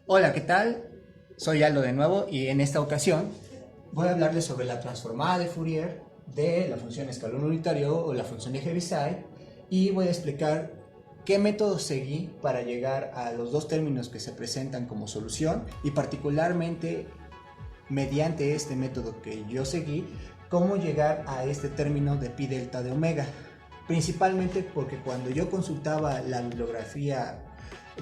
Hola, ¿qué tal? Soy Aldo de nuevo y en esta ocasión voy a hablarles sobre la transformada de Fourier de la función escalón unitario o la función de Heaviside y voy a explicar qué método seguí para llegar a los dos términos que se presentan como solución y particularmente mediante este método que yo seguí, cómo llegar a este término de pi delta de omega. Principalmente porque cuando yo consultaba la bibliografía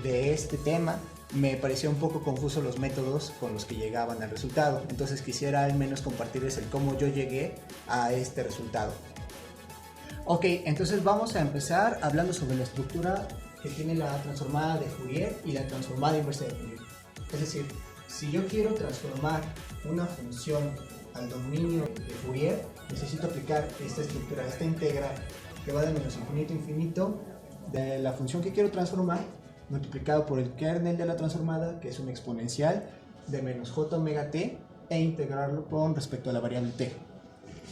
de este tema, me pareció un poco confuso los métodos con los que llegaban al resultado. Entonces quisiera al menos compartirles el cómo yo llegué a este resultado. Ok, entonces vamos a empezar hablando sobre la estructura que tiene la transformada de Fourier y la transformada inversa de Fourier. Es decir, si yo quiero transformar una función al dominio de Fourier, necesito aplicar esta estructura, esta integral que va de menos infinito a infinito de la función que quiero transformar multiplicado por el kernel de la transformada, que es un exponencial de menos j omega t, e integrarlo con respecto a la variable t.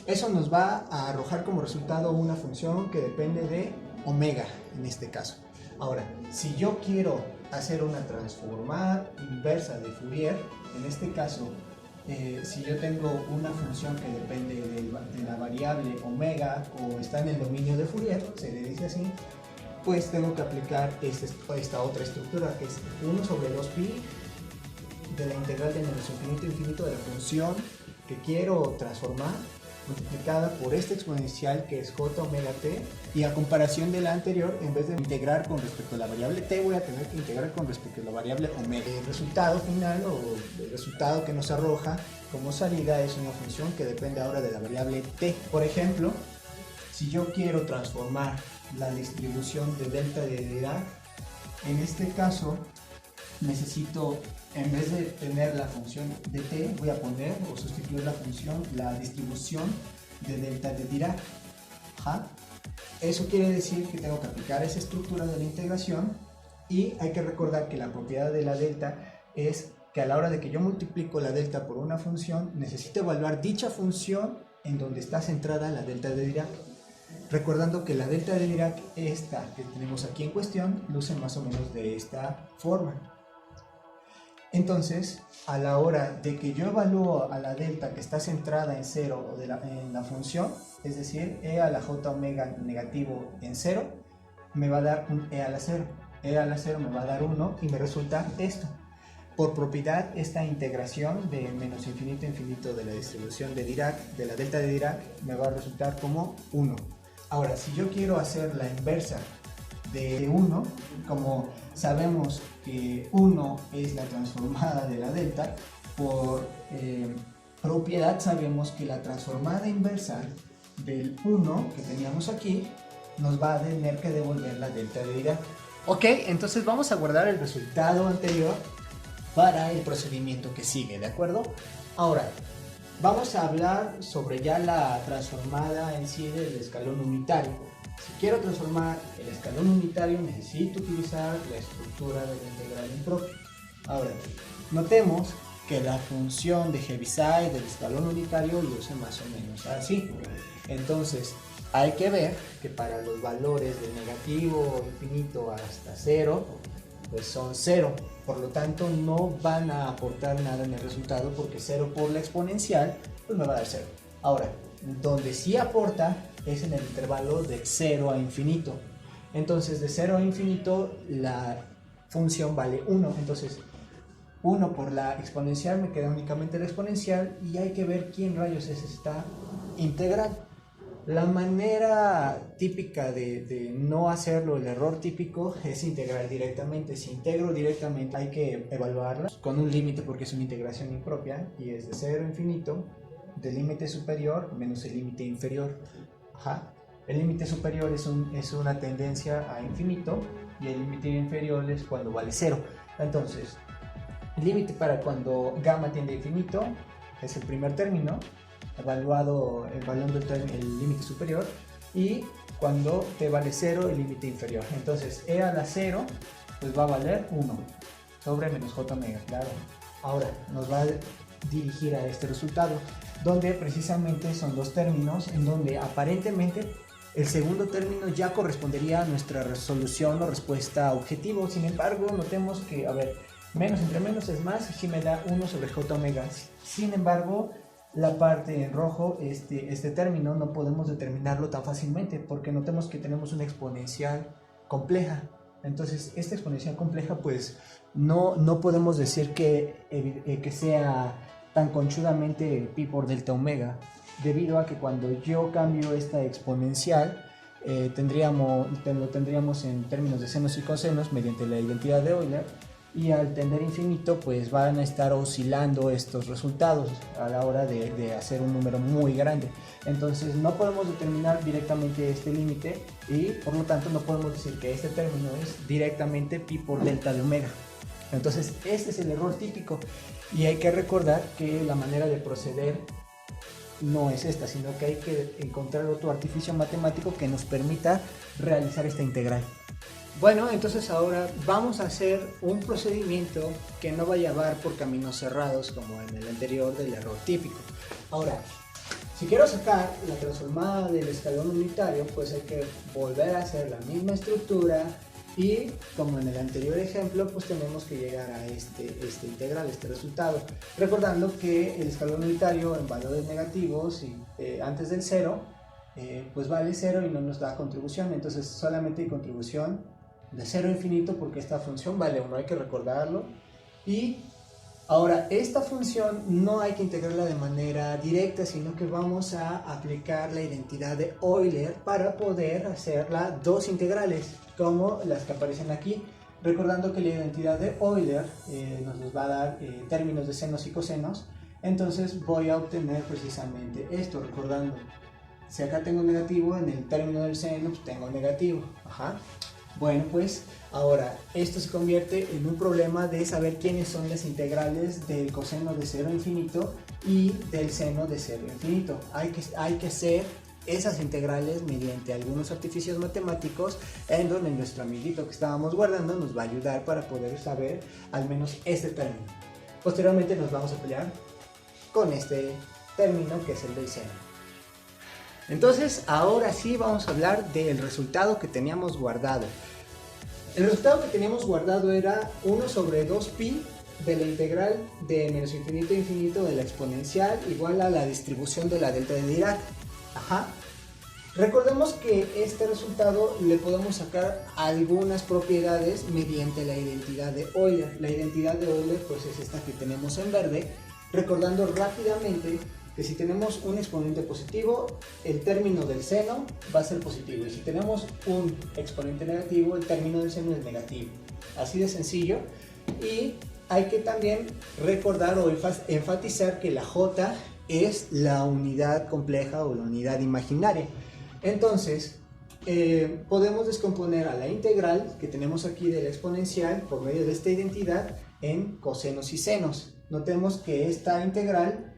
Eso nos va a arrojar como resultado una función que depende de omega en este caso. Ahora, si yo quiero hacer una transformada inversa de Fourier, en este caso, si yo tengo una función que depende de la variable omega o está en el dominio de Fourier, se le dice así, pues tengo que aplicar esta otra estructura que es 1 sobre 2pi de la integral de menos infinito a infinito de la función que quiero transformar multiplicada por este exponencial que es j omega t, y a comparación de la anterior, en vez de integrar con respecto a la variable t, voy a tener que integrar con respecto a la variable omega. El resultado final o el resultado que nos arroja como salida es una función que depende ahora de la variable t. Por ejemplo, si yo quiero transformar la distribución de delta de Dirac, en este caso necesito, en vez de tener la función de t, voy a poner o sustituir la distribución de delta de Dirac. Ajá. Eso quiere decir que tengo que aplicar esa estructura de la integración, y hay que recordar que la propiedad de la delta es que a la hora de que yo multiplico la delta por una función, necesito evaluar dicha función en donde está centrada la delta de Dirac. Recordando que la delta de Dirac, esta que tenemos aquí en cuestión, luce más o menos de esta forma. Entonces, a la hora de que yo evalúo a la delta que está centrada en 0 en la función, es decir, e a la j omega negativo en 0, me va a dar un e a la 0. E a la 0 me va a dar 1 y me resulta esto. Por propiedad, esta integración de menos infinito a infinito de la distribución de Dirac, de la delta de Dirac, me va a resultar como 1. Ahora, si yo quiero hacer la inversa de 1, como sabemos que 1 es la transformada de la delta, por propiedad sabemos que la transformada inversa del 1 que teníamos aquí nos va a tener que devolver la delta de Dirac. Ok, entonces vamos a guardar el resultado anterior para el procedimiento que sigue, ¿de acuerdo? Ahora, vamos a hablar sobre ya la transformada en sí del escalón unitario. Si quiero transformar el escalón unitario, necesito utilizar la estructura de la integral impropia. Ahora, notemos que la función de Heaviside del escalón unitario luce más o menos así. Entonces, hay que ver que para los valores de negativo infinito hasta 0, pues son 0. Por lo tanto, no van a aportar nada en el resultado porque 0 por la exponencial, pues me va a dar 0. Ahora, donde sí aporta es en el intervalo de 0 a infinito. Entonces, de 0 a infinito, la función vale 1. Entonces, 1 por la exponencial, me queda únicamente la exponencial, y hay que ver quién rayos es esta integral. La manera típica de no hacerlo, el error típico, es integrar directamente. Si integro directamente, hay que evaluarla con un límite porque es una integración impropia y es de 0 a infinito, del límite superior menos el límite inferior. Ajá. El límite superior es una tendencia a infinito y el límite inferior es cuando vale 0. Entonces, el límite para cuando gamma tiende a infinito es el primer término, evaluando el límite superior, y cuando t vale 0, el límite inferior. Entonces, e a la 0 pues va a valer 1 sobre menos j omega, claro. Ahora nos va a dirigir a este resultado, donde precisamente son dos términos en donde aparentemente el segundo término ya correspondería a nuestra resolución o respuesta objetivo. Sin embargo, notemos que, a ver, Menos entre menos es más, y sí me da 1 sobre j omega. Sin embargo, la parte en rojo, este término, no podemos determinarlo tan fácilmente porque notemos que tenemos una exponencial compleja. Entonces, esta exponencial compleja, pues, no podemos decir que sea tan conchudamente pi por delta omega, debido a que cuando yo cambio esta exponencial, lo tendríamos en términos de senos y cosenos mediante la identidad de Euler, y al tender infinito pues van a estar oscilando estos resultados a la hora de hacer un número muy grande. Entonces no podemos determinar directamente este límite y por lo tanto no podemos decir que este término es directamente pi por delta de omega. Entonces este es el error típico, y hay que recordar que la manera de proceder no es esta, sino que hay que encontrar otro artificio matemático que nos permita realizar esta integral. Bueno, entonces ahora vamos a hacer un procedimiento que no va a llevar por caminos cerrados como en el anterior del error típico. Ahora, si quiero sacar la transformada del escalón unitario, pues hay que volver a hacer la misma estructura y, como en el anterior ejemplo, pues tenemos que llegar a este integral, este resultado. Recordando que el escalón unitario en valores negativos y antes del 0, pues vale 0 y no nos da contribución, entonces solamente hay contribución de 0 a infinito porque esta función vale 1, hay que recordarlo. Y ahora, esta función no hay que integrarla de manera directa, sino que vamos a aplicar la identidad de Euler para poder hacerla dos integrales, como las que aparecen aquí. Recordando que la identidad de Euler nos va a dar términos de senos y cosenos, entonces voy a obtener precisamente esto, recordando, si acá tengo negativo, en el término del seno pues tengo negativo. Bueno, pues ahora esto se convierte en un problema de saber quiénes son las integrales del coseno de 0 a infinito y del seno de 0 a infinito. Hay que hacer esas integrales mediante algunos artificios matemáticos, en donde nuestro amiguito que estábamos guardando nos va a ayudar para poder saber al menos este término. Posteriormente nos vamos a pelear con este término que es el del seno. Entonces, ahora sí vamos a hablar del resultado que teníamos guardado. El resultado que teníamos guardado era 1 sobre 2pi de la integral de menos infinito a infinito de la exponencial igual a la distribución de la delta de Dirac. Recordemos que este resultado le podemos sacar algunas propiedades mediante la identidad de Euler. La identidad de Euler pues es esta que tenemos en verde, recordando rápidamente que si tenemos un exponente positivo, el término del seno va a ser positivo, y si tenemos un exponente negativo, el término del seno es negativo. Así de sencillo. Y hay que también recordar o enfatizar que la j es la unidad compleja o la unidad imaginaria. Entonces, podemos descomponer a la integral que tenemos aquí de la exponencial por medio de esta identidad en cosenos y senos. Notemos que esta integral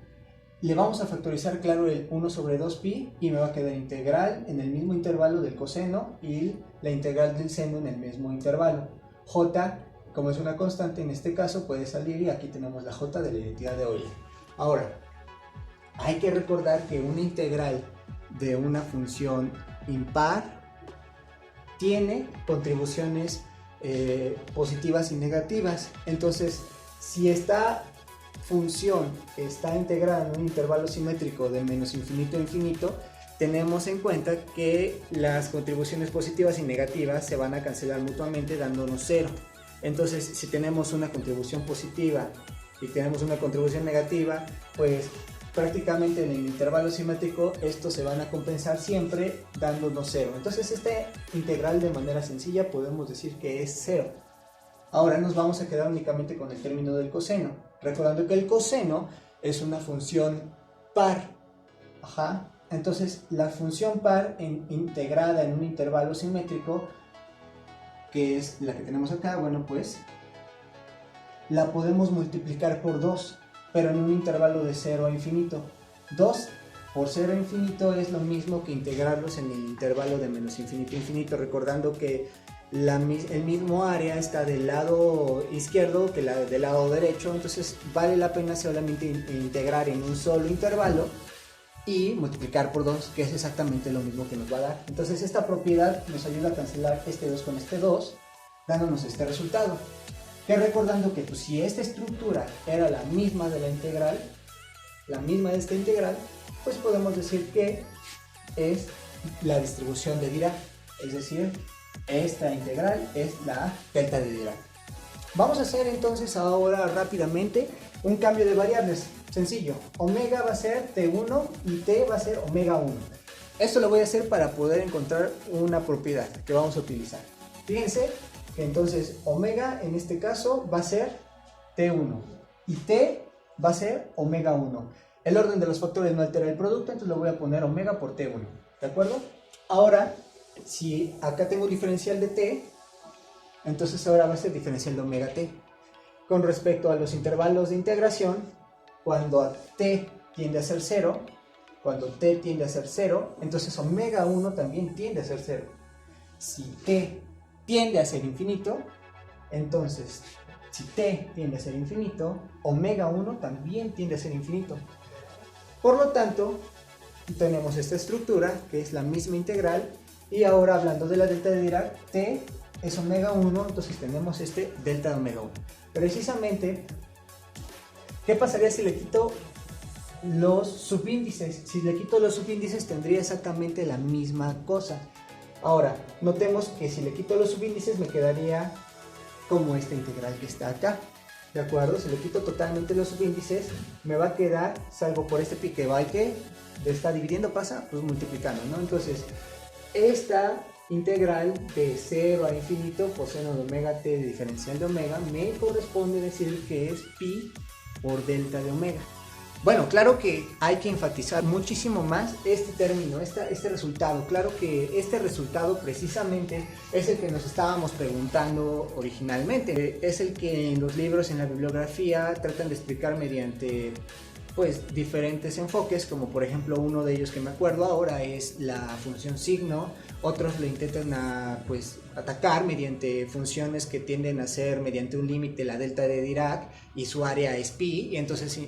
le vamos a factorizar, claro, el 1 sobre 2pi y me va a quedar integral en el mismo intervalo del coseno y la integral del seno en el mismo intervalo. J, como es una constante, en este caso puede salir, y aquí tenemos la j de la identidad de Euler. Ahora, hay que recordar que una integral de una función impar tiene contribuciones positivas y negativas. Entonces, si esta función está integrada en un intervalo simétrico de menos infinito a infinito, tenemos en cuenta que las contribuciones positivas y negativas se van a cancelar mutuamente dándonos 0. Entonces, si tenemos una contribución positiva y tenemos una contribución negativa, pues prácticamente en el intervalo simétrico estos se van a compensar siempre dándonos 0. Entonces, este integral de manera sencilla podemos decir que es 0. Ahora nos vamos a quedar únicamente con el término del coseno, recordando que el coseno es una función par. Entonces, la función par integrada en un intervalo simétrico, que es la que tenemos acá, bueno, pues la podemos multiplicar por 2, pero en un intervalo de 0 a infinito. 2 por 0 a infinito es lo mismo que integrarlos en el intervalo de menos infinito a infinito, recordando que el mismo área está del lado izquierdo que del lado derecho, entonces vale la pena solamente integrar en un solo intervalo y multiplicar por 2, que es exactamente lo mismo que nos va a dar. Entonces esta propiedad nos ayuda a cancelar este 2 con este 2, dándonos este resultado. Que recordando que pues, si esta estructura era la misma de la integral, la misma de esta integral, pues podemos decir que es la distribución de Dirac, es decir, esta integral es la delta de Dirac. Vamos a hacer entonces ahora rápidamente un cambio de variables, sencillo, omega va a ser t1 y t va a ser omega 1. Esto lo voy a hacer para poder encontrar una propiedad que vamos a utilizar. Fíjense que entonces omega en este caso va a ser t1 y t va a ser omega 1. El orden de los factores no altera el producto, entonces lo voy a poner omega por t1, ¿de acuerdo? Ahora, si acá tengo un diferencial de t, entonces ahora va a ser diferencial de omega t. Con respecto a los intervalos de integración, cuando t tiende a ser 0, cuando t tiende a ser 0, entonces omega 1 también tiende a ser 0. Si t tiende a ser infinito, entonces si t tiende a ser infinito, omega 1 también tiende a ser infinito. Por lo tanto, tenemos esta estructura que es la misma integral, y ahora hablando de la delta de Dirac, t es omega 1, entonces tenemos este delta de omega 1. Precisamente, ¿qué pasaría si le quito los subíndices? Si le quito los subíndices tendría exactamente la misma cosa. Ahora, notemos que si le quito los subíndices me quedaría como esta integral que está acá. ¿De acuerdo? Si le quito totalmente los subíndices, me va a quedar, salvo por este pique, va que de estar dividiendo pasa, pues multiplicando, ¿no? Entonces, esta integral de 0 a infinito coseno de omega t de diferencial de omega me corresponde decir que es pi por delta de omega. Bueno, claro que hay que enfatizar muchísimo más este término, este resultado. Claro que este resultado precisamente es el que nos estábamos preguntando originalmente. Es el que en los libros, en la bibliografía, tratan de explicar mediante pues diferentes enfoques, como por ejemplo uno de ellos que me acuerdo ahora es la función signo. Otros lo intentan pues atacar mediante funciones que tienden a ser mediante un límite la delta de Dirac y su área es pi, y entonces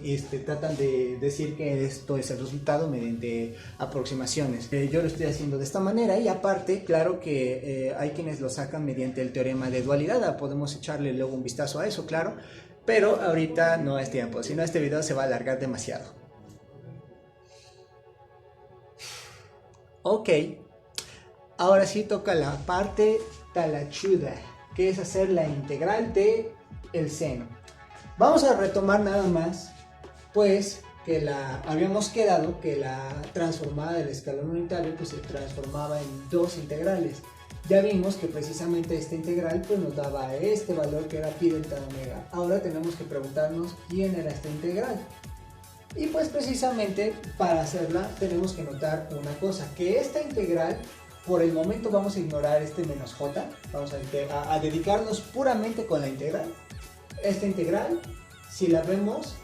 tratan de decir que esto es el resultado mediante aproximaciones. Yo lo estoy haciendo de esta manera, y aparte claro que hay quienes lo sacan mediante el teorema de dualidad. Podemos echarle luego un vistazo a eso, claro, pero ahorita no es tiempo, si no este video se va a alargar demasiado. Ok, ahora sí toca la parte talachuda, que es hacer la integral de el seno. Vamos a retomar nada más, pues que habíamos quedado que la transformada del escalón unitario pues se transformaba en dos integrales. Ya vimos que precisamente esta integral pues nos daba este valor que era pi delta de omega. Ahora tenemos que preguntarnos quién era esta integral. Y pues precisamente para hacerla tenemos que notar una cosa, que esta integral, por el momento vamos a ignorar este menos j, vamos a dedicarnos puramente con la integral. Esta integral, si la vemos,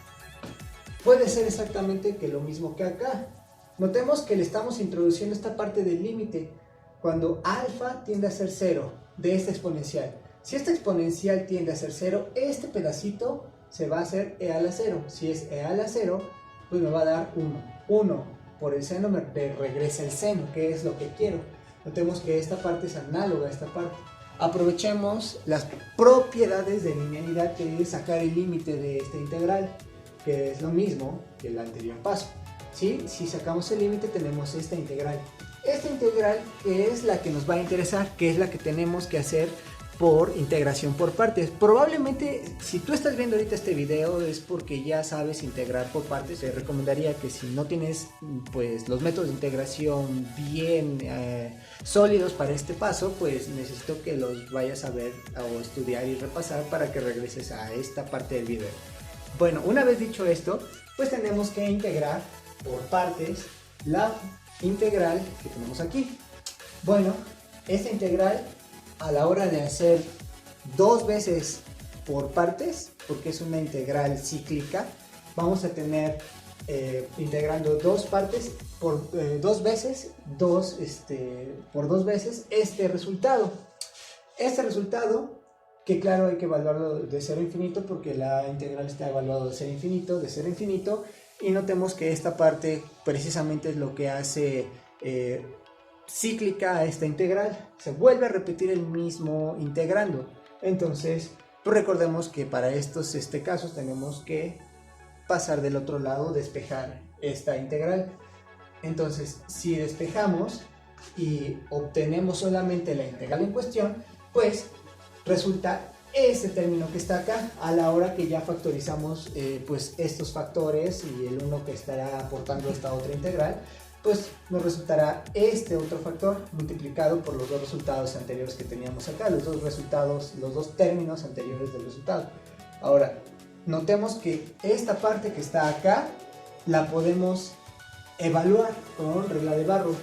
puede ser exactamente que lo mismo que acá. Notemos que le estamos introduciendo esta parte del límite, cuando alfa tiende a ser 0 de esta exponencial. Si esta exponencial tiende a ser 0, este pedacito se va a hacer e a la 0. Si es e a la 0, pues me va a dar 1. 1 por el seno me regresa el seno, que es lo que quiero. Notemos que esta parte es análoga a esta parte. Aprovechemos las propiedades de linealidad, que es sacar el límite de esta integral, que es lo mismo que el anterior paso. ¿Sí? Si sacamos el límite tenemos esta integral. Esta integral que es la que nos va a interesar, que es la que tenemos que hacer por integración por partes. Probablemente si tú estás viendo ahorita este video es porque ya sabes integrar por partes. Te recomendaría que si no tienes pues los métodos de integración bien sólidos para este paso, pues necesito que los vayas a ver o estudiar y repasar para que regreses a esta parte del video. Bueno, una vez dicho esto, pues tenemos que integrar por partes la integral que tenemos aquí. Bueno, esta integral a la hora de hacer dos veces por partes, porque es una integral cíclica, vamos a tener integrando dos partes por dos veces este resultado. Este resultado, que claro hay que evaluarlo de 0 a infinito, porque la integral está evaluado de 0 a infinito, y notemos que esta parte precisamente es lo que hace cíclica a esta integral. Se vuelve a repetir el mismo integrando. Entonces Pues recordemos que para estos casos tenemos que pasar del otro lado, despejar esta integral. Entonces, si despejamos y obtenemos solamente la integral en cuestión, pues resulta ese término que está acá. A la hora que ya factorizamos pues estos factores y el 1 que estará aportando esta otra integral, pues nos resultará este otro factor multiplicado por los dos resultados anteriores que teníamos acá, los dos términos anteriores del resultado. Ahora, notemos que esta parte que está acá la podemos evaluar con regla de Barrow.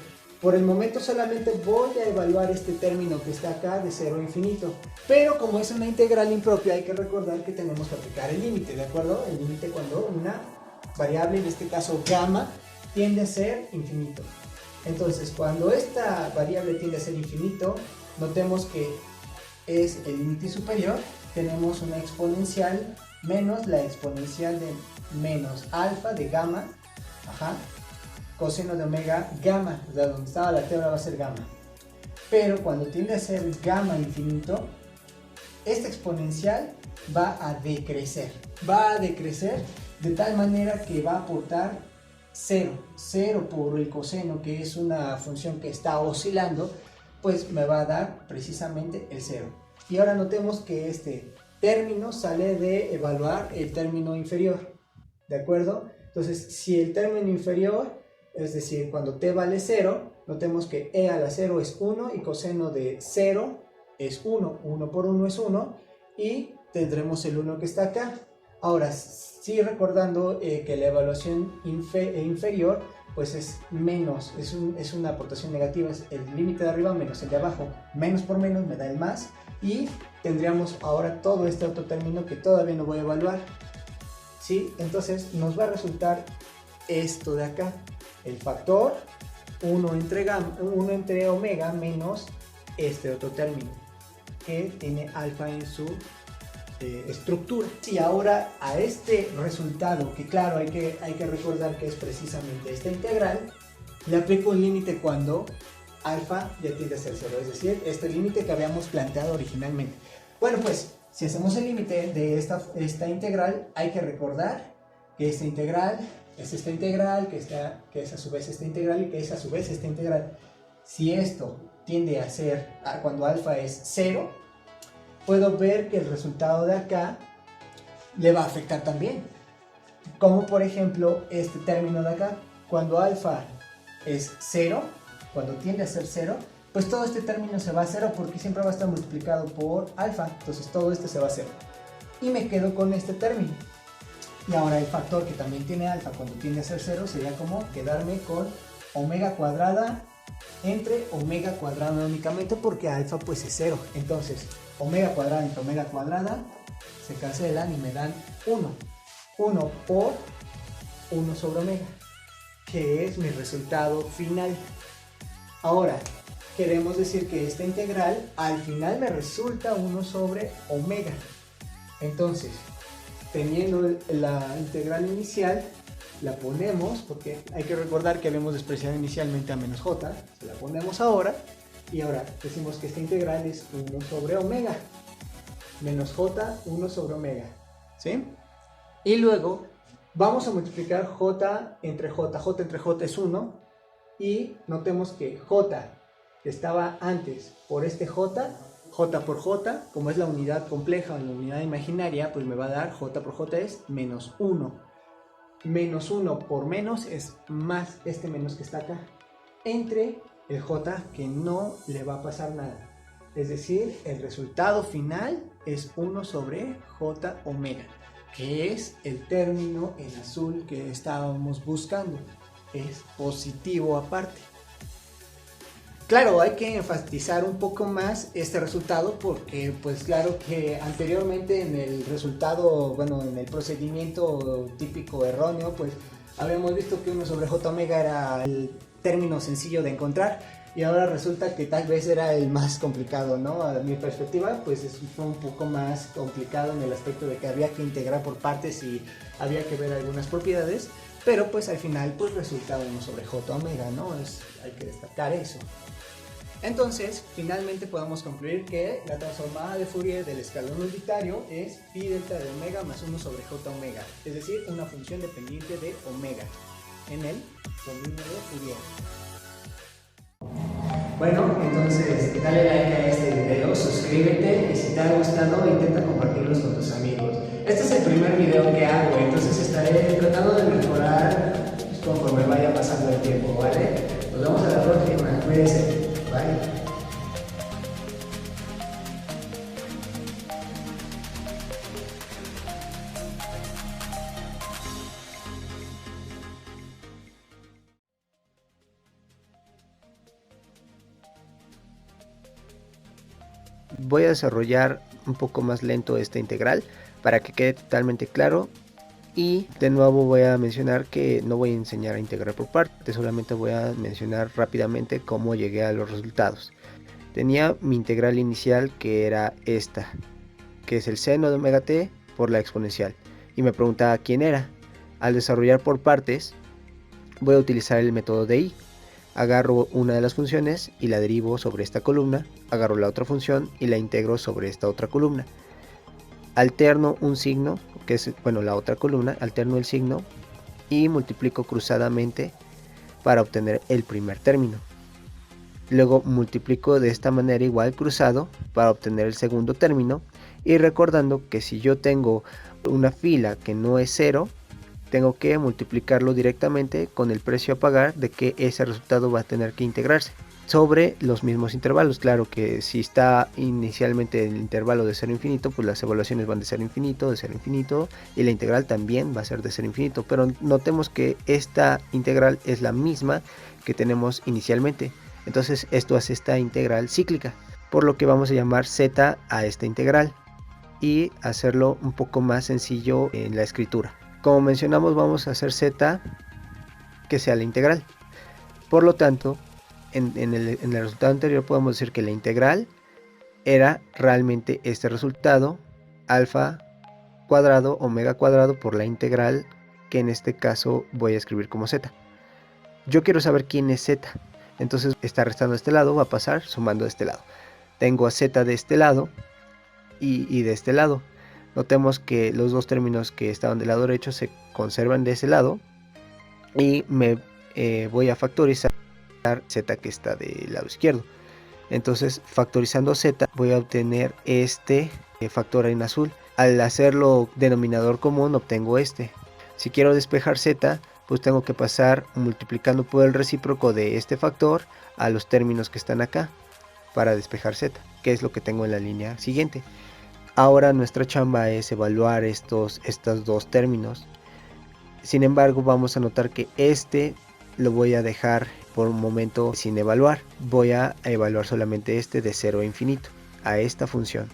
Por el momento solamente voy a evaluar este término que está acá de 0 a infinito, pero como es una integral impropia hay que recordar que tenemos que aplicar el límite, ¿de acuerdo? El límite cuando una variable, en este caso gamma, tiende a ser infinito. Entonces, cuando esta variable tiende a ser infinito, notemos que es el límite superior, tenemos una exponencial menos la exponencial de menos alfa de gamma, coseno de omega gamma, o sea, donde estaba la t ahora va a ser gamma. Pero cuando tiende a ser gamma infinito, esta exponencial va a decrecer de tal manera que va a aportar 0 por el coseno, que es una función que está oscilando, pues me va a dar precisamente el 0. Y ahora notemos que este término sale de evaluar el término inferior, ¿de acuerdo? Entonces, si el término inferior, es decir, cuando t vale 0, notemos que e a la 0 es 1 y coseno de 0 es 1, 1 por 1 es 1 y tendremos el 1 que está acá. Ahora, sí recordando que la evaluación inferior pues es menos, es una aportación negativa, es el límite de arriba menos el de abajo, menos por menos me da el más y tendríamos ahora todo este otro término que todavía no voy a evaluar, ¿sí? Entonces nos va a resultar esto de acá, el factor 1 entre omega menos este otro término que tiene alfa en su estructura. Y ahora a este resultado, que claro hay que recordar que es precisamente esta integral, le aplico un límite cuando alfa ya tiende a ser 0, es decir, este límite que habíamos planteado originalmente. Bueno, pues si hacemos el límite de esta integral, hay que recordar que esta integral es esta integral, que es a su vez esta integral y que es a su vez esta integral. Si esto tiende a ser, cuando alfa es 0, puedo ver que el resultado de acá le va a afectar también. Como por ejemplo este término de acá, cuando alfa es 0, cuando tiende a ser 0, pues todo este término se va a 0 porque siempre va a estar multiplicado por alfa, entonces todo este se va a 0. Y me quedo con este término. Y ahora el factor que también tiene alfa cuando tiende a ser 0 sería como quedarme con omega cuadrada entre omega cuadrada únicamente porque alfa pues es 0. Entonces omega cuadrada entre omega cuadrada se cancelan y me dan 1. 1 por 1 sobre omega, que es mi resultado final. Ahora, queremos decir que esta integral al final me resulta 1 sobre omega. Entonces, teniendo la integral inicial, la ponemos, porque hay que recordar que habíamos despreciado inicialmente a menos j, se la ponemos ahora, y ahora decimos que esta integral es 1 sobre omega, menos j, 1 sobre omega, ¿sí? Y luego vamos a multiplicar j entre j es 1, y notemos que j, que estaba antes por este j por j, como es la unidad compleja o la unidad imaginaria, pues me va a dar j por j es menos 1. Menos 1 por menos es más este menos que está acá, entre el j que no le va a pasar nada. Es decir, el resultado final es 1 sobre j omega, que es el término en azul que estábamos buscando. Es positivo aparte. Claro, hay que enfatizar un poco más este resultado porque pues claro que anteriormente en el resultado, bueno, en el procedimiento típico erróneo, pues habíamos visto que 1 sobre j omega era el término sencillo de encontrar y ahora resulta que tal vez era el más complicado, ¿no? A mi perspectiva, pues fue un poco más complicado en el aspecto de que había que integrar por partes y había que ver algunas propiedades, pero pues al final pues resulta 1 sobre j omega, ¿no? Hay que destacar eso. Entonces, finalmente podemos concluir que la transformada de Fourier del escalón unitario es pi delta de omega más 1 sobre j omega, es decir, una función dependiente de omega en el dominio de Fourier. Bueno, entonces dale like a este video, suscríbete y si te ha gustado intenta compartirlos con tus amigos. Este es el primer video que hago, entonces estaré tratando de mejorar conforme vaya pasando el tiempo, ¿vale? Nos vemos a la próxima, cuídense, bye. Voy a desarrollar un poco más lento esta integral para que quede totalmente claro, y de nuevo voy a mencionar que no voy a enseñar a integrar por partes, solamente voy a mencionar rápidamente cómo llegué a los resultados. Tenía mi integral inicial, que era esta, que es el seno de omega t por la exponencial, y me preguntaba quién era. Al desarrollar por partes voy a utilizar el método de I. Agarro una de las funciones y la derivo sobre esta columna, agarro la otra función y la integro sobre esta otra columna. Alterno un signo, que es, bueno, la otra columna, alterno el signo y multiplico cruzadamente para obtener el primer término. Luego multiplico de esta manera igual cruzado para obtener el segundo término, y recordando que si yo tengo una fila que no es 0, tengo que multiplicarlo directamente con el precio a pagar de que ese resultado va a tener que integrarse sobre los mismos intervalos. Claro que si está inicialmente el intervalo de 0 a infinito, pues las evaluaciones van de 0 a infinito, de 0 a infinito, y la integral también va a ser de 0 a infinito, pero notemos que esta integral es la misma que tenemos inicialmente. Entonces esto hace esta integral cíclica, por lo que vamos a llamar z a esta integral y hacerlo un poco más sencillo en la escritura. Como mencionamos, vamos a hacer z que sea la integral. Por lo tanto, en el resultado anterior podemos decir que la integral era realmente este resultado, alfa cuadrado omega cuadrado por la integral, que en este caso voy a escribir como z. Yo quiero saber quién es z, entonces está restando de este lado, va a pasar sumando de este lado. Tengo a z de este lado y de este lado. Notemos que los dos términos que estaban del lado derecho se conservan de ese lado, y me voy a factorizar z que está del lado izquierdo. Entonces, factorizando z voy a obtener este factor en azul. Al hacerlo denominador común obtengo este. Si quiero despejar z, pues tengo que pasar multiplicando por el recíproco de este factor a los términos que están acá para despejar z, que es lo que tengo en la línea siguiente. Ahora nuestra chamba es evaluar estos dos términos. Sin embargo, vamos a notar que este lo voy a dejar por un momento sin evaluar. Voy a evaluar solamente este de 0 a infinito, a esta función.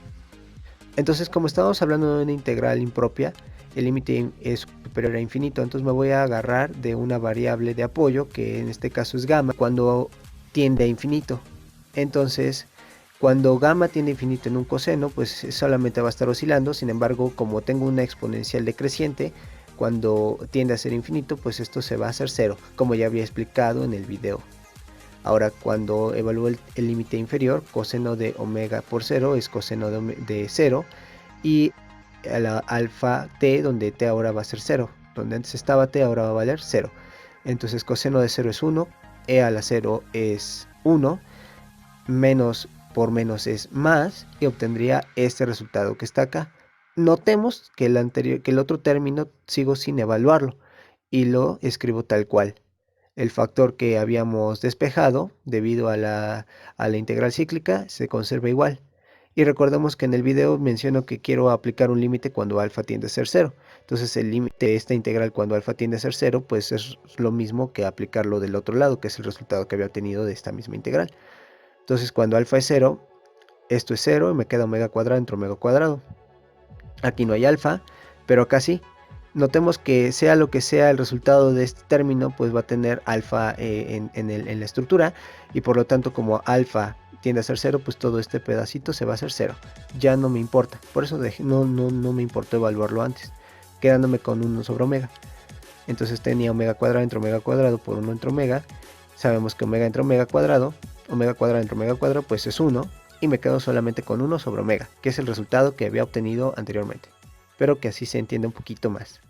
Entonces, como estamos hablando de una integral impropia, el límite es superior a infinito, entonces me voy a agarrar de una variable de apoyo, que en este caso es gamma, cuando tiende a infinito. Entonces, cuando gamma tiende a infinito en un coseno, pues solamente va a estar oscilando. Sin embargo, como tengo una exponencial decreciente, cuando tiende a ser infinito, pues esto se va a hacer 0, como ya había explicado en el video. Ahora, cuando evalúo el límite inferior, coseno de omega por 0 es coseno de 0, y a la alfa t, donde t ahora va a ser 0, donde antes estaba t ahora va a valer 0. Entonces coseno de 0 es 1, e a la 0 es 1, menos por menos es más, y obtendría este resultado que está acá. Notemos que el otro término sigo sin evaluarlo y lo escribo tal cual. El factor que habíamos despejado debido a la integral cíclica se conserva igual. Y recordemos que en el video menciono que quiero aplicar un límite cuando alfa tiende a ser 0. Entonces el límite de esta integral cuando alfa tiende a ser 0, pues es lo mismo que aplicarlo del otro lado, que es el resultado que había obtenido de esta misma integral. Entonces cuando alfa es 0, esto es 0 y me queda omega cuadrado entre omega cuadrado. Aquí no hay alfa, pero acá sí. Notemos que sea lo que sea el resultado de este término, pues va a tener alfa en la estructura, y por lo tanto, como alfa tiende a ser 0, pues todo este pedacito se va a hacer 0. Ya no me importa, por eso no me importó evaluarlo antes, quedándome con 1 sobre omega. Entonces tenía omega cuadrado entre omega cuadrado por 1 entre omega. Sabemos que omega entre omega cuadrado, omega cuadrado entre omega cuadrado pues es 1 y me quedo solamente con 1 sobre omega, que es el resultado que había obtenido anteriormente. Espero que así se entienda un poquito más.